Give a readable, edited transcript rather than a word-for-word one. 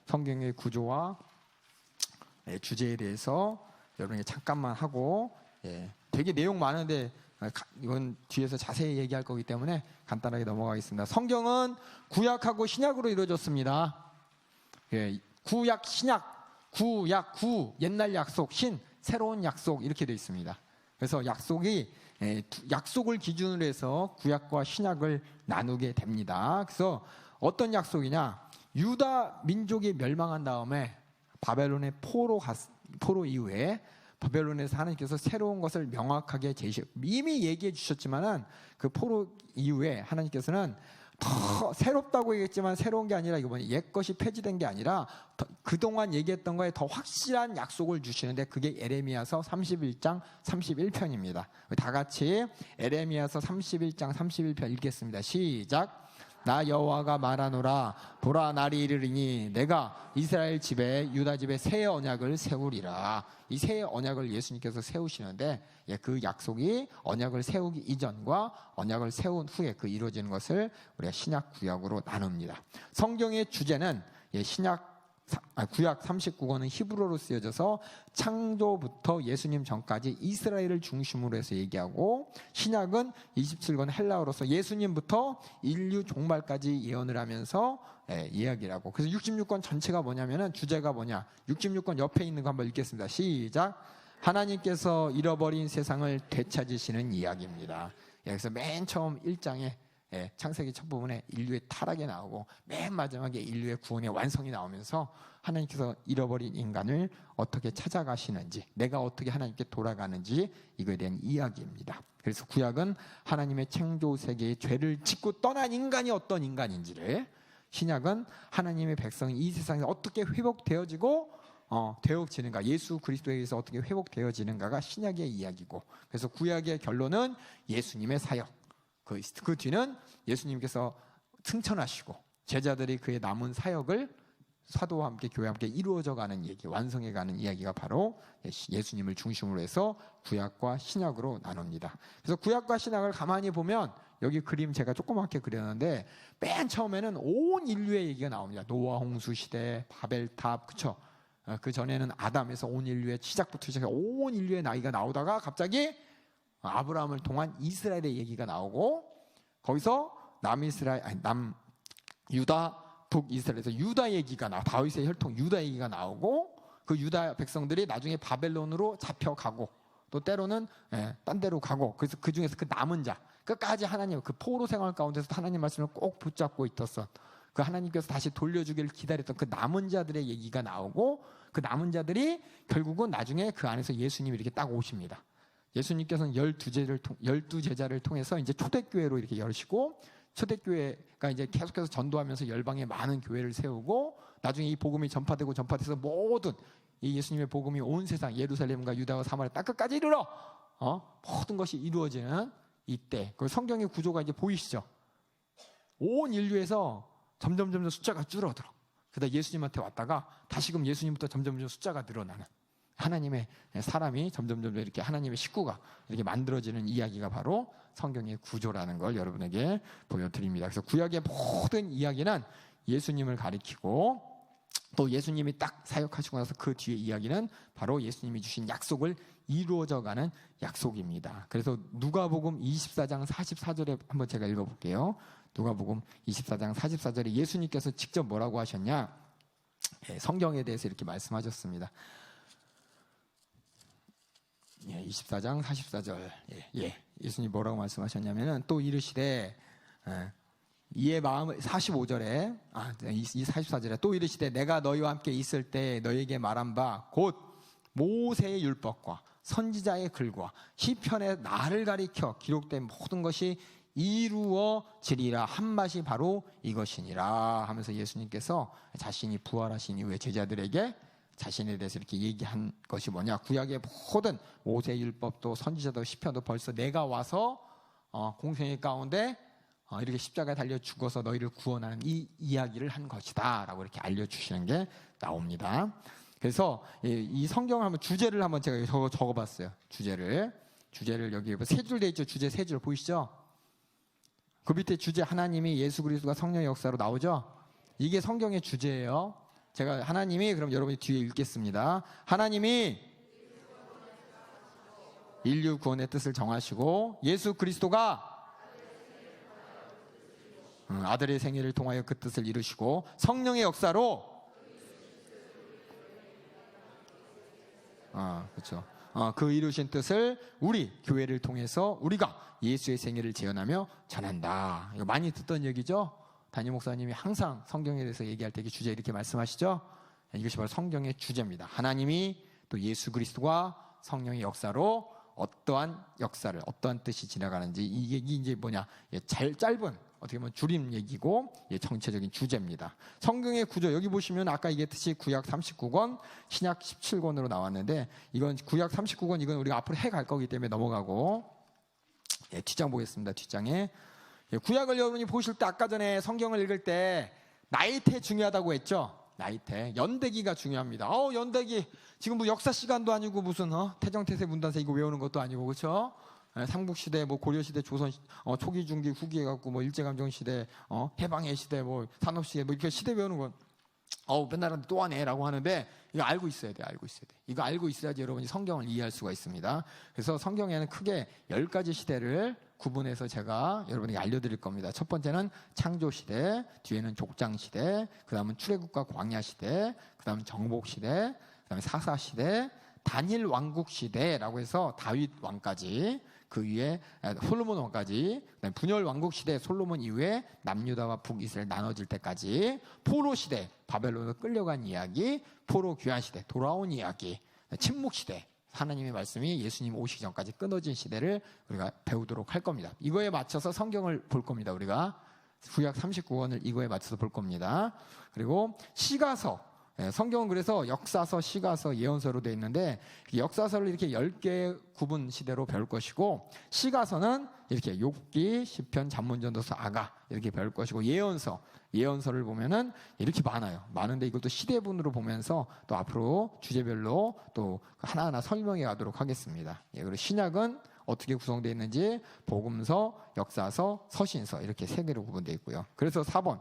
성경의 구조와 주제에 대해서 여러분에게 잠깐만 하고, 되게 내용 많은데 이건 뒤에서 자세히 얘기할 거기 때문에 간단하게 넘어가겠습니다. 성경은 구약하고 신약으로 이루어졌습니다. 구약, 신약, 구약, 옛날 약속, 신, 새로운 약속 이렇게 되어 있습니다. 그래서 약속을 기준으로 해서 구약과 신약을 나누게 됩니다. 그래서 어떤 약속이냐? 유다 민족이 멸망한 다음에 바벨론의 포로 이후에 바벨론에서 하나님께서 새로운 것을 명확하게 이미 얘기해 주셨지만은 그 포로 이후에 하나님께서는 더 새롭다고 얘기했지만 새로운 게 아니라 이거 옛 것이 폐지된 게 아니라 그동안 얘기했던 거에 더 확실한 약속을 주시는데 그게 에레미야서 31장 31편입니다. 다 같이 에레미야서 31장 31편 읽겠습니다. 시작. 나 여호와가 말하노라. 보라, 날이 이르리니 내가 이스라엘 집에 유다 집에 새 언약을 세우리라. 이 새 언약을 예수님께서 세우시는데 그 약속이 언약을 세우기 이전과 언약을 세운 후에 그 이루어지는 것을 우리가 신약 구약으로 나눕니다. 성경의 주제는 구약 39권은 히브리어로 쓰여져서 창조부터 예수님 전까지 이스라엘을 중심으로 해서 얘기하고, 신약은 27권 헬라어로서 예수님부터 인류 종말까지 예언을 하면서 이야기를 하고, 그래서 66권 전체가 뭐냐면은 주제가 뭐냐? 66권 옆에 있는 거 한번 읽겠습니다. 시작. 하나님께서 잃어버린 세상을 되찾으시는 이야기입니다. 그래서 맨 처음 1장에 창세기 첫 부분에 인류의 타락이 나오고 맨 마지막에 인류의 구원의 완성이 나오면서 하나님께서 잃어버린 인간을 어떻게 찾아가시는지, 내가 어떻게 하나님께 돌아가는지 이거에 대한 이야기입니다. 그래서 구약은 하나님의 창조 세계의 죄를 짓고 떠난 인간이 어떤 인간인지를, 신약은 하나님의 백성이 이 세상에서 어떻게 회복되어지고 되어지는가, 예수 그리스도에 의해서 어떻게 회복되어지는가가 신약의 이야기고, 그래서 구약의 결론은 예수님의 사역, 그 뒤는 예수님께서 승천하시고 제자들이 그의 남은 사역을 사도와 함께 교회와 함께 이루어져가는 얘기, 완성해가는 이야기가 바로 예수님을 중심으로 해서 구약과 신약으로 나눕니다. 그래서 구약과 신약을 가만히 보면 여기 그림 제가 조그맣게 그렸는데 맨 처음에는 온 인류의 얘기가 나옵니다. 노아 홍수 시대, 바벨탑, 그쵸? 그 전에는 아담에서 온 인류의 시작부터 시작해 온 인류의 나이가 나오다가 갑자기 아브라함을 통한 이스라엘의 얘기가 나오고, 거기서 유다, 북이스라엘에서 유다 얘기가 다윗의 혈통 유다 얘기가 나오고, 그 유다 백성들이 나중에 바벨론으로 잡혀가고 또 때로는 딴 데로 가고, 그래서 그 중에서 그 남은 자 끝까지 하나님 그 포로 생활 가운데서 하나님 말씀을 꼭 붙잡고 있었던 그 하나님께서 다시 돌려주기를 기다렸던 그 남은 자들의 얘기가 나오고, 그 남은 자들이 결국은 나중에 그 안에서 예수님이 이렇게 딱 오십니다. 예수님께서는 12제자를 통해서 이제 초대교회로 이렇게 열시고, 초대교회가 이제 계속해서 전도하면서 열방에 많은 교회를 세우고, 나중에 이 복음이 전파돼서 모든 이 예수님의 복음이 온 세상 예루살렘과 유다와 사마리아 땅 끝까지 이르러 모든 것이 이루어지는 이때, 그 성경의 구조가 이제 보이시죠? 온 인류에서 점점 숫자가 줄어들어. 그러다 예수님한테 왔다가 다시금 예수님부터 점점 숫자가 늘어나는, 하나님의 사람이 점점 이렇게 하나님의 식구가 이렇게 만들어지는 이야기가 바로 성경의 구조라는 걸 여러분에게 보여드립니다. 그래서 구약의 모든 이야기는 예수님을 가리키고, 또 예수님이 딱 사역하시고 나서 그 뒤에 이야기는 바로 예수님이 주신 약속을 이루어져가는 약속입니다. 그래서 누가복음 24장 44절에 한번 제가 읽어볼게요. 누가복음 24장 44절에 예수님께서 직접 뭐라고 하셨냐? 성경에 대해서 이렇게 말씀하셨습니다. 24장 44절. 예수님 뭐라고 말씀하셨냐면은, 또 이르시되, 이의 마음을 45절에 이 44절에 또 이르시되 내가 너희와 함께 있을 때 너희에게 말한 바 곧 모세의 율법과 선지자의 글과 시편의 나를 가리켜 기록된 모든 것이 이루어지리라 한 맛이 바로 이것이니라 하면서 예수님께서 자신이 부활하신 이후에 제자들에게 자신에 대해서 이렇게 얘기한 것이 뭐냐? 구약의 모든 모세의 율법도 선지자도 시편도 벌써 내가 와서 공생의 가운데 이렇게 십자가에 달려 죽어서 너희를 구원하는 이 이야기를 한 것이다 라고 이렇게 알려주시는 게 나옵니다. 그래서 이 성경을 한번 주제를 한번 제가 적어봤어요. 주제를 여기 세 줄 돼 있죠. 주제 세 줄 보이시죠? 그 밑에 주제 하나님이 예수 그리스도가 성령의 역사로 나오죠. 이게 성경의 주제예요. 제가 하나님이 그럼 여러분이 뒤에 읽겠습니다. 하나님이 인류 구원의 뜻을 정하시고 예수 그리스도가 아들의 생애를 통하여 그 뜻을 이루시고 성령의 역사로 그렇죠. 그 이루신 뜻을 우리 교회를 통해서 우리가 예수의 생애를 재현하며 전한다. 이거 많이 듣던 얘기죠. 담임 목사님이 항상 성경에 대해서 얘기할 때 주제 이렇게 말씀하시죠. 이것이 바로 성경의 주제입니다. 하나님이 또 예수 그리스도와 성령의 역사로 어떠한 역사를, 어떠한 뜻이 지나가는지, 이게 이제 뭐냐, 짧은 어떻게 보면 줄임 얘기고 정체적인 주제입니다. 성경의 구조 여기 보시면 아까 얘기했듯이 구약 39권, 신약 17권으로 나왔는데 이건 구약 39권 이건 우리가 앞으로 해 갈 거기 때문에 넘어가고 뒷장 보겠습니다. 뒷장에 구약을 여러분이 보실 때 아까 전에 성경을 읽을 때 나이테 중요하다고 했죠. 나이테 연대기가 중요합니다. 연대기 지금 뭐 역사 시간도 아니고 무슨 태정태세 문단세 이거 외우는 것도 아니고 그렇죠. 삼국시대, 뭐 고려시대, 조선 초기, 중기, 후기 해갖고 뭐 일제감정시대, 해방의 시대, 뭐 산업시대, 뭐 이렇게 시대 배우는 건 맨날 하는데 또 하네라고 하는데 이거 알고 있어야 돼, 알고 있어야 돼. 이거 알고 있어야지 여러분이 성경을 이해할 수가 있습니다. 그래서 성경에는 크게 10가지 시대를 구분해서 제가 여러분에게 알려드릴 겁니다. 첫 번째는 창조시대, 뒤에는 족장시대, 그 다음은 출애굽과 광야시대, 그 다음은 정복시대, 그 다음에 사사시대, 단일 왕국시대라고 해서 다윗 왕까지, 그 위에 솔로몬 왕까지, 그다음에 분열 왕국 시대 솔로몬 이후에 남유다와 북이스라엘 나눠질 때까지, 포로 시대 바벨론으로 끌려간 이야기, 포로 귀환 시대 돌아온 이야기, 침묵 시대 하나님의 말씀이 예수님 오시기 전까지 끊어진 시대를 우리가 배우도록 할 겁니다. 이거에 맞춰서 성경을 볼 겁니다. 우리가 구약 39권을 이거에 맞춰서 볼 겁니다. 그리고 시가서, 성경은 그래서 역사서, 시가서, 예언서로 되어 있는데 역사서를 이렇게 10개 구분 시대로 배울 것이고 시가서는 이렇게 욥기, 시편, 잠문전도서, 아가 이렇게 배울 것이고 예언서를 보면은 이렇게 많은데 이것도 시대분으로 보면서 또 앞으로 주제별로 또 하나하나 설명해 가도록 하겠습니다. 그리고 신약은 어떻게 구성되어 있는지 복음서, 역사서, 서신서 이렇게 3개로 구분되어 있고요. 그래서 4번